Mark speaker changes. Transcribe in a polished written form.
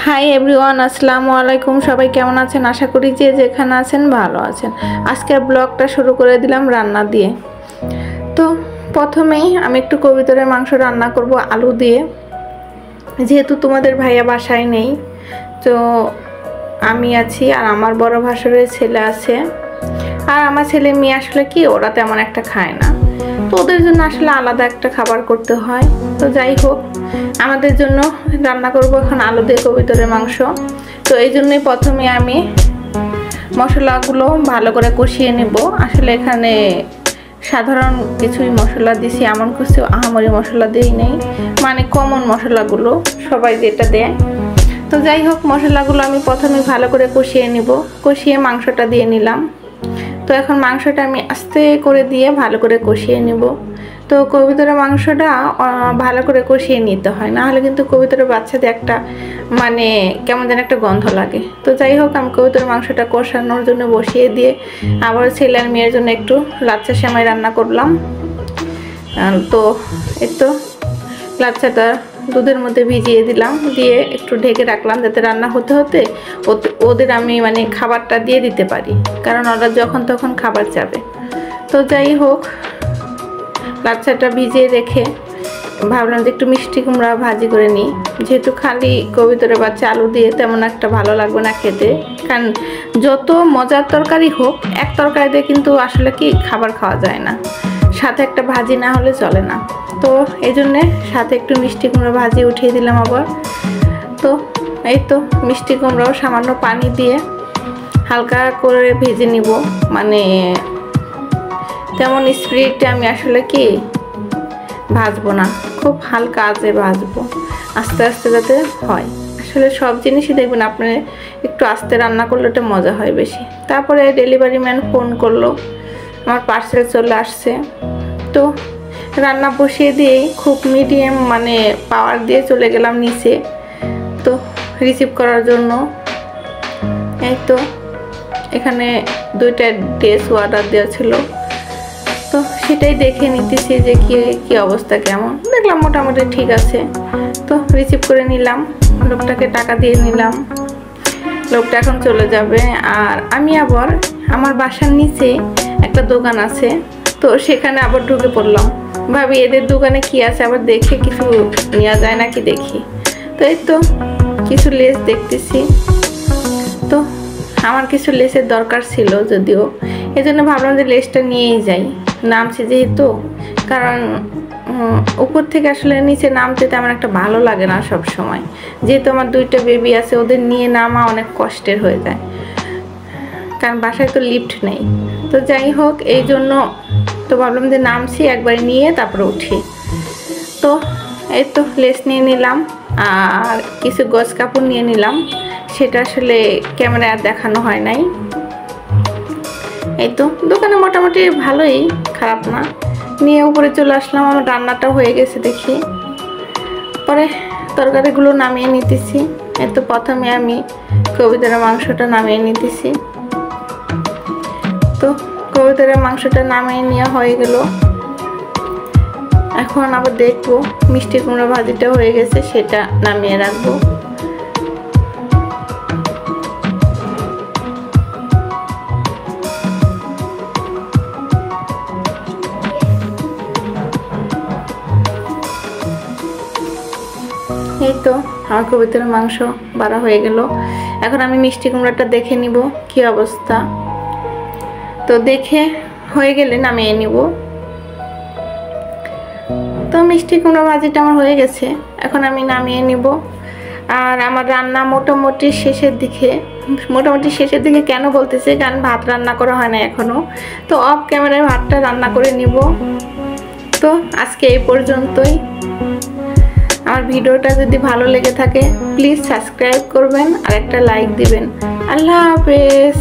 Speaker 1: Hi everyone, আসসালামু আলাইকুম। সবাই কেমন আছেন? আশা করি যে যেখানে আছেন ভালো আছেন। আজকের ব্লগটা শুরু করে দিলাম রান্না দিয়ে। তো প্রথমেই আমি একটু কবুতরের মাংস রান্না করব আলু দিয়ে, যেহেতু তোমাদের ভাইয়া বাসায় নেই। তো আমি আছি আর আমার বড় ভাসুরের ছেলে আছে। আর আমার ছেলে মেয়ে আসলে কি ওরা তেমন একটা খায় না, তো ওদের জন্য আসলে আলাদা একটা খাবার করতে হয়। তো যাই হোক, আমাদের জন্য রান্না করব এখন আলু দিয়ে কবুতরের মাংস। তো এই জন্যই প্রথমে আমি মশলাগুলো ভালো করে কষিয়ে নেব। আসলে এখানে সাধারণ কিছুই মশলা দিছি, এমন কিছু আহামরি মশলা দিই নেই, মানে কমন মশলাগুলো সবাই যেটা দেয়। তো যাই হোক, মশলাগুলো আমি প্রথমে ভালো করে কষিয়ে নিব। কষিয়ে মাংসটা দিয়ে নিলাম। তো এখন মাংসটা আমি আস্তে করে দিয়ে ভালো করে কষিয়ে নিব। তো কবুতরের মাংসটা ভালো করে কষিয়ে নিতে হয়, না হলে কিন্তু কবুতরের বাচ্চাদের একটা মানে কেমন যেন একটা গন্ধ লাগে। তো যাই হোক, আমি কবুতরের মাংসটা কষানোর জন্য বসিয়ে দিয়ে আবার ছেলে আর মেয়ের জন্য একটু লাচ্ছা সেমাই রান্না করলাম। তো এই তো লাচ্ছাটা দুধের মধ্যে ভিজিয়ে দিলাম, দিয়ে একটু ঢেকে রাখলাম যাতে রান্না হতে হতে ওদের আমি মানে খাবারটা দিয়ে দিতে পারি, কারণ ওরা যখন তখন খাবার চাবে। তো যাই হোক, লাচ্ছাটা ভিজিয়ে রেখে ভাবলাম যে একটু মিষ্টি কুমড়া ভাজি করে নিই, যেহেতু খালি কবুতরের বাচ্চা আলু দিয়ে তেমন একটা ভালো লাগবে না খেতে। কারণ যত মজার তরকারি হোক, এক তরকারি দিয়ে কিন্তু আসলে কি খাবার খাওয়া যায় না, সাথে একটা ভাজি না হলে চলে না। তো এই জন্যে সাথে একটু মিষ্টি কুমড়া ভাজি উঠিয়ে দিলাম আবার। তো এই তো মিষ্টি কুমড়াও সামান্য পানি দিয়ে হালকা করে ভেজে নিব, মানে তেমন স্পিডে আমি আসলে কি ভাজবো না, খুব হালকা আঁচে ভাজবো, আস্তে আস্তে যাতে হয়। আসলে সব জিনিসই দেখবেন আপনি একটু আস্তে রান্না করলে ওটা মজা হয় বেশি। তারপরে ডেলিভারি ম্যান ফোন করলো, আমার পার্সেল চলে আসছে। তো রান্না বসিয়ে দিয়েই খুব মিডিয়াম মানে পাওয়ার দিয়ে চলে গেলাম নিচে, তো রিসিভ করার জন্য। এই তো এখানে 2টা ড্রেস অর্ডার দেওয়া ছিল, তো সেটাই দেখে নিতেছি যে কি অবস্থা কেমন। দেখলাম মোটামুটি ঠিক আছে, তো রিসিভ করে নিলাম, লোকটাকে টাকা দিয়ে নিলাম। লোকটা এখন চলে যাবে। আর আমি আবার আমার বাসার নিচে একটা দোকান আছে, তো সেখানে আবার ঢুকে পড়লাম। ভাবি এদের দোকানে কি আছে, আবার দেখে কিছু নেওয়া যায় নাকি দেখি। তো এই তো কিছু লেস দেখতেছি, তো আমার কিছু লেসের দরকার ছিল যদিও, এই জন্য ভাবলাম যে লেসটা নিয়েই যাই। নামছি যেহেতু, কারণ উপর থেকে আসলে নিচে নামতে তেমন একটা ভালো লাগে না সব সময়, যেহেতু আমার 2টা বেবি আছে, ওদের নিয়ে নামা অনেক কষ্টের হয়ে যায়, কারণ বাসায় তো লিফট নেই। তো যাই হোক, এই জন্য তো ভাবলাম যে নামছি একবারে নিয়ে তারপরে উঠি। তো এই তো লেস নিয়ে নিলাম আর কিছু গজ কাপড় নিয়ে নিলাম, সেটা আসলে ক্যামেরায় আর দেখানো হয় নাই। এই তো দোকানে মোটামুটি ভালোই, খারাপ না। নিয়ে উপরে চলে আসলাম, আমার রান্নাটা হয়ে গেছে দেখি। পরে তরকারিগুলো নামিয়ে নিতেছি। এই তো প্রথমে আমি কবুতরের মাংসটা নামিয়ে নিতেছি। তো কবুতরের মাংসটা নামিয়ে নেওয়া হয়ে গেল। এখন আবার দেখবো মিষ্টি কুমড়া ভাজিটা হয়ে গেছে, সেটা নামিয়ে রাখবো। এই তো আমার কবুতরের মাংস বাড়া হয়ে গেল। এখন আমি মিষ্টি কুমড়াটা দেখে নিব কি অবস্থা। তো দেখে হয়ে গেলে নামিয়ে নিব। তো মিষ্টি কুমড়া ভাজিটা আমার হয়ে গেছে, এখন আমি নামিয়ে নিব। আর আমার রান্না মোটামুটি শেষের দিকে। মোটামুটি শেষের দিকে কেন বলতেছি, কারণ ভাত রান্না করা হয় না এখনো, তো অফ ক্যামেরায় ভাতটা রান্না করে নিব। তো আজকে এই পর্যন্তই। আমার ভিডিওটা যদি ভালো লেগে থাকে প্লিজ সাবস্ক্রাইব করবেন আর একটা লাইক দিবেন। আল্লাহ হাফেজ।